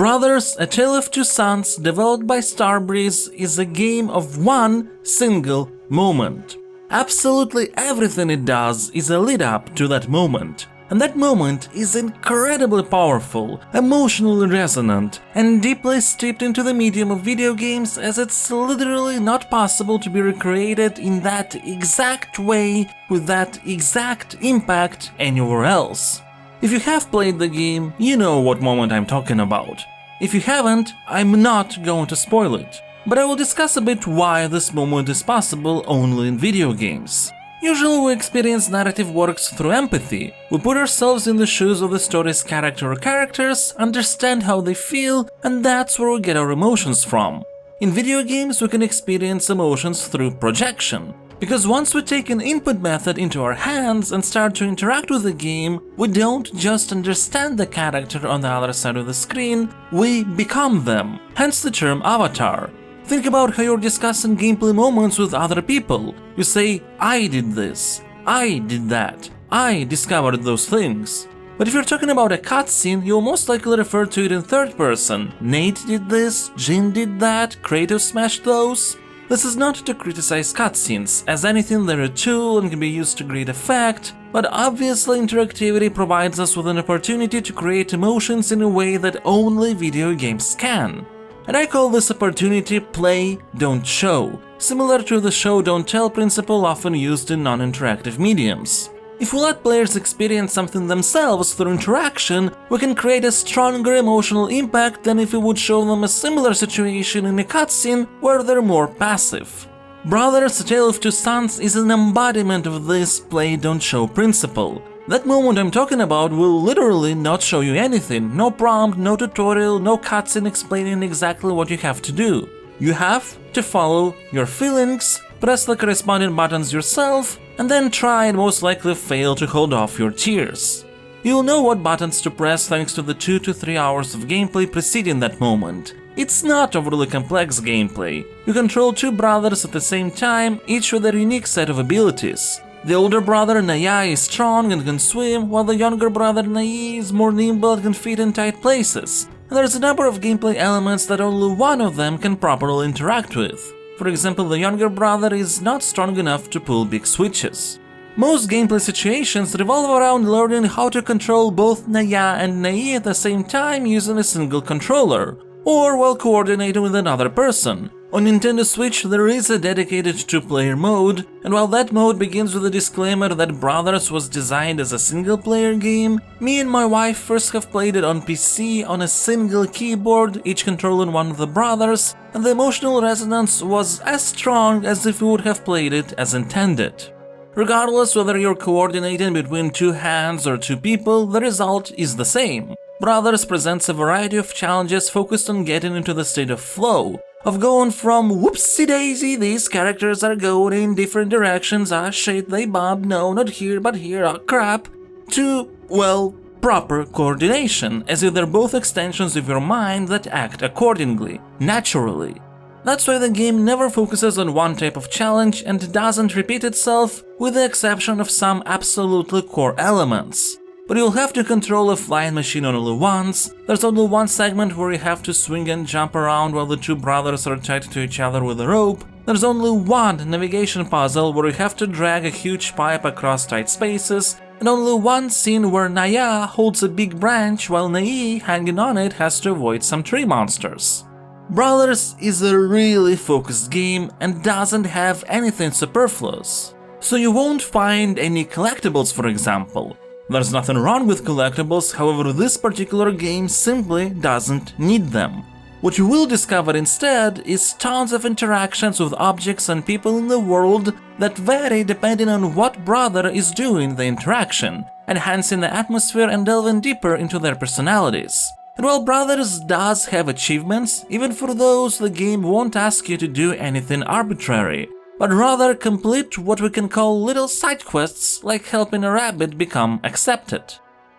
Brothers: A Tale of Two Sons, developed by Starbreeze, is a game of one single moment. Absolutely everything it does is a lead up to that moment. And that moment is incredibly powerful, emotionally resonant, and deeply steeped into the medium of video games, as it's literally not possible to be recreated in that exact way with that exact impact anywhere else. If you have played the game, you know what moment I'm talking about. If you haven't, I'm not going to spoil it, but I will discuss a bit why this moment is possible only in video games. Usually we experience narrative works through empathy. We put ourselves in the shoes of the story's character or characters, understand how they feel, and that's where we get our emotions from. In video games we can experience emotions through projection, because once we take an input method into our hands and start to interact with the game, we don't just understand the character on the other side of the screen, we become them, hence the term avatar. Think about how you're discussing gameplay moments with other people. You say, I did this, I did that, I discovered those things. But if you're talking about a cutscene, you'll most likely refer to it in third person. Nate did this, Jin did that, Kratos smashed those. This is not to criticize cutscenes, as anything they're a tool and can be used to great effect, but obviously interactivity provides us with an opportunity to create emotions in a way that only video games can. And I call this opportunity play, don't show, similar to the show don't tell principle often used in non-interactive mediums. If we let players experience something themselves through interaction, we can create a stronger emotional impact than if we would show them a similar situation in a cutscene where they're more passive. Brothers: A Tale of Two Sons is an embodiment of this play don't show principle. That moment I'm talking about will literally not show you anything, no prompt, no tutorial, no cutscene explaining exactly what you have to do. You have to follow your feelings, press the corresponding buttons yourself, and then try and most likely fail to hold off your tears. You'll know what buttons to press thanks to the 2 to 3 hours of gameplay preceding that moment. It's not overly complex gameplay. You control two brothers at the same time, each with a unique set of abilities. The older brother Naya is strong and can swim, while the younger brother Nai is more nimble and can fit in tight places. And there's a number of gameplay elements that only one of them can properly interact with. For example, the younger brother is not strong enough to pull big switches. Most gameplay situations revolve around learning how to control both Naya and Nai at the same time using a single controller, or while coordinating with another person. On Nintendo Switch there is a dedicated two-player mode, and while that mode begins with a disclaimer that Brothers was designed as a single-player game, me and my wife first have played it on PC on a single keyboard, each controlling one of the brothers, and the emotional resonance was as strong as if we would have played it as intended. Regardless whether you're coordinating between two hands or two people, the result is the same. Brothers presents a variety of challenges focused on getting into the state of flow, of going from whoopsie daisy, these characters are going in different directions, ah shit, they bump, no, not here, but here, ah crap, to, well, proper coordination, as if they're both extensions of your mind that act accordingly, naturally. That's why the game never focuses on one type of challenge and doesn't repeat itself, with the exception of some absolutely core elements. But you'll have to control a flying machine only once, there's only one segment where you have to swing and jump around while the two brothers are tied to each other with a rope, there's only one navigation puzzle where you have to drag a huge pipe across tight spaces, and only one scene where Naya holds a big branch while Nai, hanging on it, has to avoid some tree monsters. Brothers is a really focused game and doesn't have anything superfluous. So you won't find any collectibles, for example. There's nothing wrong with collectibles, however this particular game simply doesn't need them. What you will discover instead is tons of interactions with objects and people in the world that vary depending on what brother is doing the interaction, enhancing the atmosphere and delving deeper into their personalities. And while Brothers does have achievements, even for those the game won't ask you to do anything arbitrary, but rather complete what we can call little side quests, like helping a rabbit become accepted.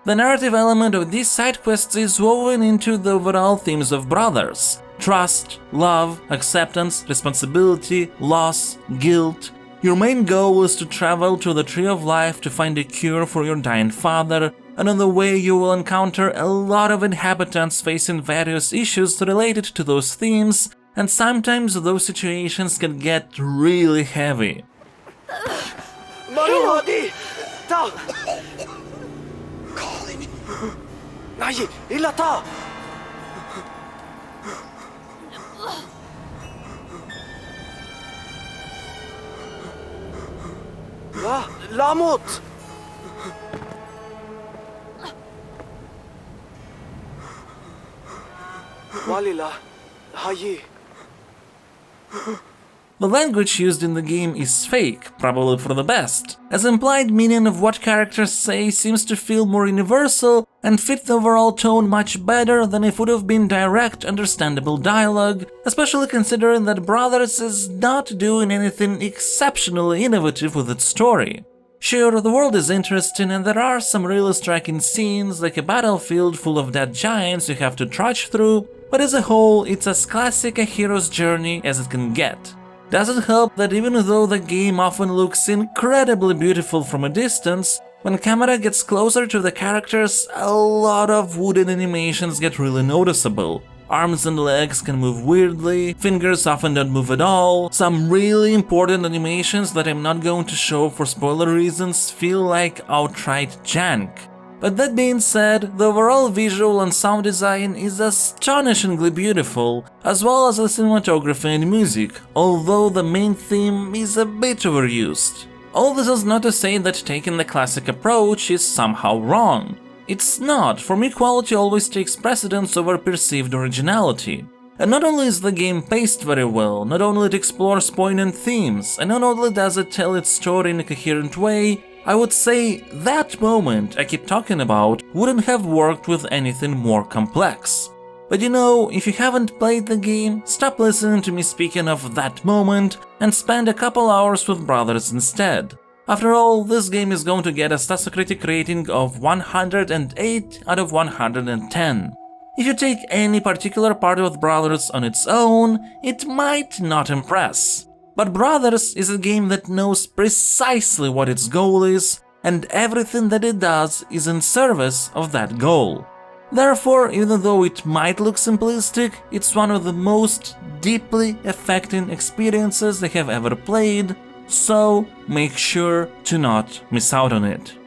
The narrative element of these side quests is woven into the overall themes of Brothers: trust, love, acceptance, responsibility, loss, guilt. Your main goal is to travel to the Tree of Life to find a cure for your dying father, and on the way you will encounter a lot of inhabitants facing various issues related to those themes, and sometimes those situations can get really heavy. Lamut! Walila, hayi. The language used in the game is fake, probably for the best, as implied meaning of what characters say seems to feel more universal and fit the overall tone much better than if would have been direct, understandable dialogue, especially considering that Brothers is not doing anything exceptionally innovative with its story. Sure, the world is interesting and there are some really striking scenes, like a battlefield full of dead giants you have to trudge through, but as a whole, it's as classic a hero's journey as it can get. Does it help that even though the game often looks incredibly beautiful from a distance, when camera gets closer to the characters, a lot of wooden animations get really noticeable. Arms and legs can move weirdly, fingers often don't move at all, some really important animations that I'm not going to show for spoiler reasons feel like outright jank. But that being said, the overall visual and sound design is astonishingly beautiful, as well as the cinematography and music, although the main theme is a bit overused. All this is not to say that taking the classic approach is somehow wrong. It's not, for me quality always takes precedence over perceived originality. And not only is the game paced very well, not only it explores poignant themes, and not only does it tell its story in a coherent way, I would say that moment I keep talking about wouldn't have worked with anything more complex. But you know, if you haven't played the game, stop listening to me speaking of that moment and spend a couple hours with Brothers instead. After all, this game is going to get a Metacritic rating of 108 out of 110. If you take any particular part of Brothers on its own, it might not impress. But Brothers is a game that knows precisely what its goal is, and everything that it does is in service of that goal. Therefore, even though it might look simplistic, it's one of the most deeply affecting experiences I have ever played, so make sure to not miss out on it.